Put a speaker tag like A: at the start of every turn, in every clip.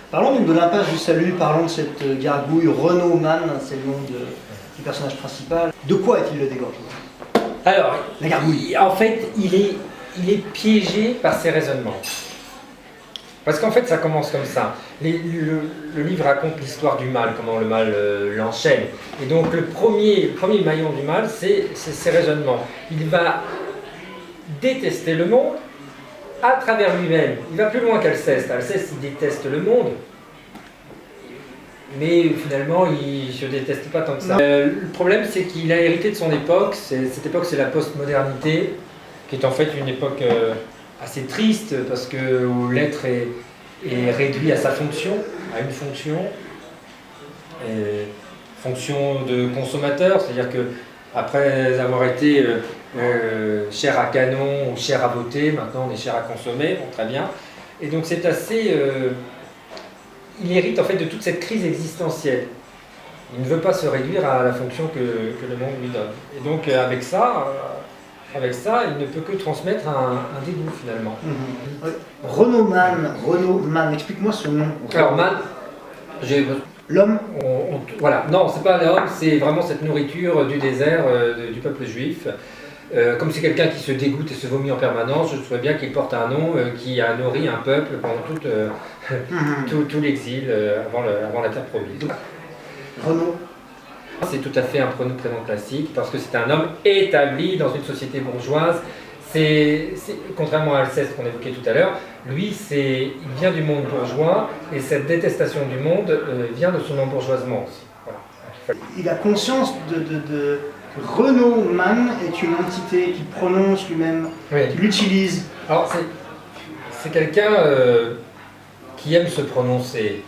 A: Parlons donc de l'impasse du salut, parlons de cette gargouille Renaud Mann, c'est le nom du personnage principal. De quoi est-il le dégorgement?
B: Alors,
A: la gargouille.
B: En fait, il est piégé par ses raisonnements. Parce qu'en fait, ça commence comme ça. Le livre raconte l'histoire du mal, comment le mal l'enchaîne. Et donc, le premier maillon du mal, c'est ses raisonnements. Il va détester le monde à travers lui-même. Il va plus loin qu'Alceste. Alceste, il déteste le monde. Mais finalement, il ne se déteste pas tant que ça. Le problème, c'est qu'il a hérité de son époque. Cette époque, c'est la postmodernité, qui est en fait une époque assez triste, parce que où l'être est réduit à sa fonction, à une fonction. Fonction de consommateur, c'est-à-dire que après avoir été chair à canon ou chair à beauté, maintenant on est chair à consommer, bon, très bien. Et donc c'est assez... il hérite en fait de toute cette crise existentielle. Il ne veut pas se réduire à la fonction que le monde lui donne. Et donc avec ça, il ne peut que transmettre un dégoût finalement.
A: Renaud Mann, explique-moi son nom.
B: Alors Mann,
A: l'homme.
B: Voilà, non, c'est pas l'homme, c'est vraiment cette nourriture du désert du peuple juif. Comme c'est quelqu'un qui se dégoûte et se vomit en permanence, je souhaite bien qu'il porte un nom qui a nourri un peuple pendant tout l'exil avant la terre promise.
A: Renaud.
B: C'est tout à fait un prénom classique parce que c'est un homme établi dans une société bourgeoise. Contrairement à Alceste qu'on évoquait tout à l'heure, lui, il vient du monde bourgeois et cette détestation du monde vient de son embourgeoisement aussi. Voilà.
A: Il a conscience que Renaud Mann est une entité qu'il prononce lui-même, qu'il utilise.
B: Alors c'est quelqu'un qui aime se prononcer.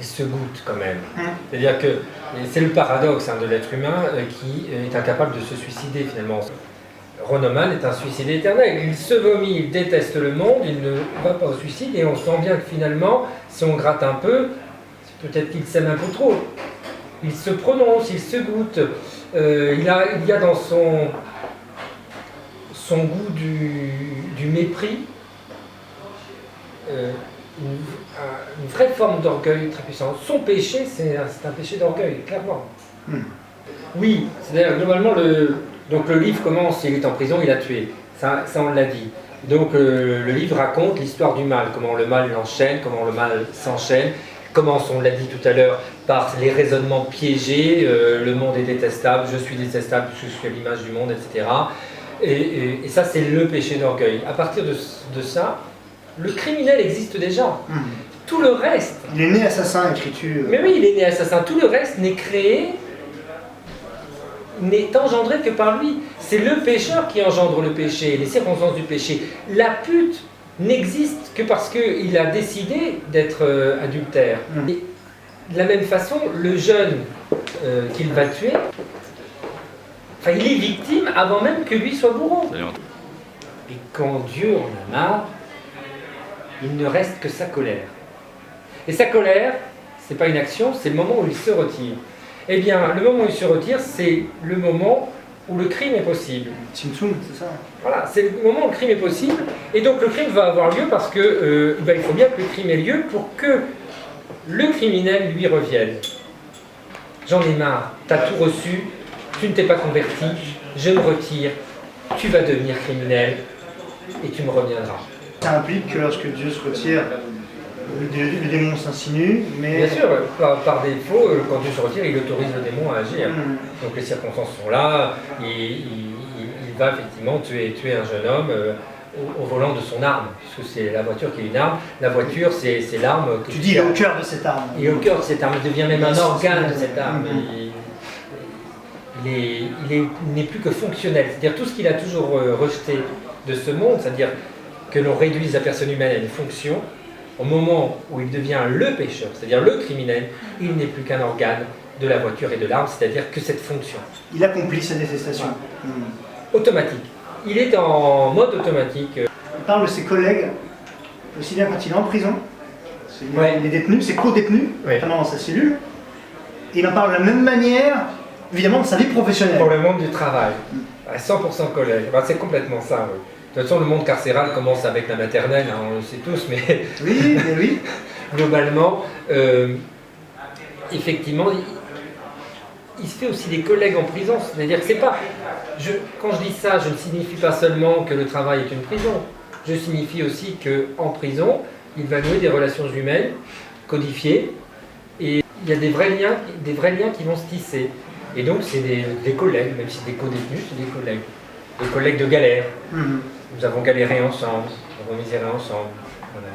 B: Il se goûte quand même. C'est-à-dire que c'est le paradoxe de l'être humain qui est incapable de se suicider finalement. Renaud Mann est un suicide éternel. Il se vomit, il déteste le monde, il ne va pas au suicide et on sent bien que finalement, si on gratte un peu, peut-être qu'il s'aime un peu trop. Il se prononce, il se goûte. Il y a dans son goût du mépris une vraie forme d'orgueil très puissante. Son péché, c'est un péché d'orgueil, clairement. Oui, c'est-à-dire globalement, donc le livre commence, il est en prison, il a tué. Ça on l'a dit. Donc le livre raconte l'histoire du mal, comment le mal l'enchaîne, comment le mal s'enchaîne. Commence, on l'a dit tout à l'heure, par les raisonnements piégés, le monde est détestable, je suis détestable, je suis à l'image du monde, etc. Et ça, c'est le péché d'orgueil. À partir de ça, le criminel existe déjà. Tout le reste...
A: Il est né assassin, écris-tu.
B: Mais oui, il est né assassin. Tout le reste n'est créé, n'est engendré que par lui. C'est le pécheur qui engendre le péché, les circonstances du péché. La pute n'existe que parce qu'il a décidé d'être adultère. Et de la même façon, le jeune qu'il va tuer, il est victime avant même que lui soit bourreau. Et quand Dieu en a marre, il ne reste que sa colère. Et sa colère, c'est pas une action, c'est le moment où il se retire. Eh bien, le moment où il se retire, c'est le moment où le crime est possible.
A: Tsum Tsum, c'est ça.
B: Voilà, c'est le moment où le crime est possible. Et donc le crime va avoir lieu parce que il faut bien que le crime ait lieu pour que le criminel lui revienne. J'en ai marre, t'as tout reçu, tu ne t'es pas converti, je me retire, tu vas devenir criminel et tu me reviendras.
A: Ça implique que lorsque Dieu se retire, le démon s'insinue, mais...
B: Bien sûr, par défaut, quand Dieu se retire, il autorise le démon à agir. Donc les circonstances sont là, il va effectivement tuer un jeune homme au volant de son arme, puisque c'est la voiture qui est une arme. La voiture, c'est l'arme...
A: Tu dis, il est au cœur de cette arme.
B: Il est au cœur de cette arme, il devient même un organe de cette arme. Il n'est plus que fonctionnel, c'est-à-dire tout ce qu'il a toujours rejeté de ce monde, c'est-à-dire que l'on réduise la personne humaine à une fonction, au moment où il devient le pécheur, c'est-à-dire le criminel, il n'est plus qu'un organe de la voiture et de l'arme, c'est-à-dire que cette fonction.
A: Il accomplit sa détestation.
B: Automatique. Il est en mode automatique.
A: Il parle de ses collègues, aussi bien quand il est en prison, les détenus, ses co-détenus, notamment dans sa cellule, et il en parle de la même manière, évidemment, de sa vie professionnelle.
B: Pour le monde du travail, à 100% collègue. C'est complètement ça, oui. De toute façon, le monde carcéral commence avec la maternelle, on le sait tous, mais...
A: Oui, mais oui.
B: globalement, effectivement, il se fait aussi des collègues en prison. C'est-à-dire que c'est pas... quand je dis ça, je ne signifie pas seulement que le travail est une prison. Je signifie aussi qu'en prison, il va nouer des relations humaines codifiées et il y a des vrais liens qui vont se tisser. Et donc c'est des collègues, même si des co-détenus, c'est des collègues. Des collègues de galère. Nous avons galéré ensemble, nous avons miséré ensemble. Voilà.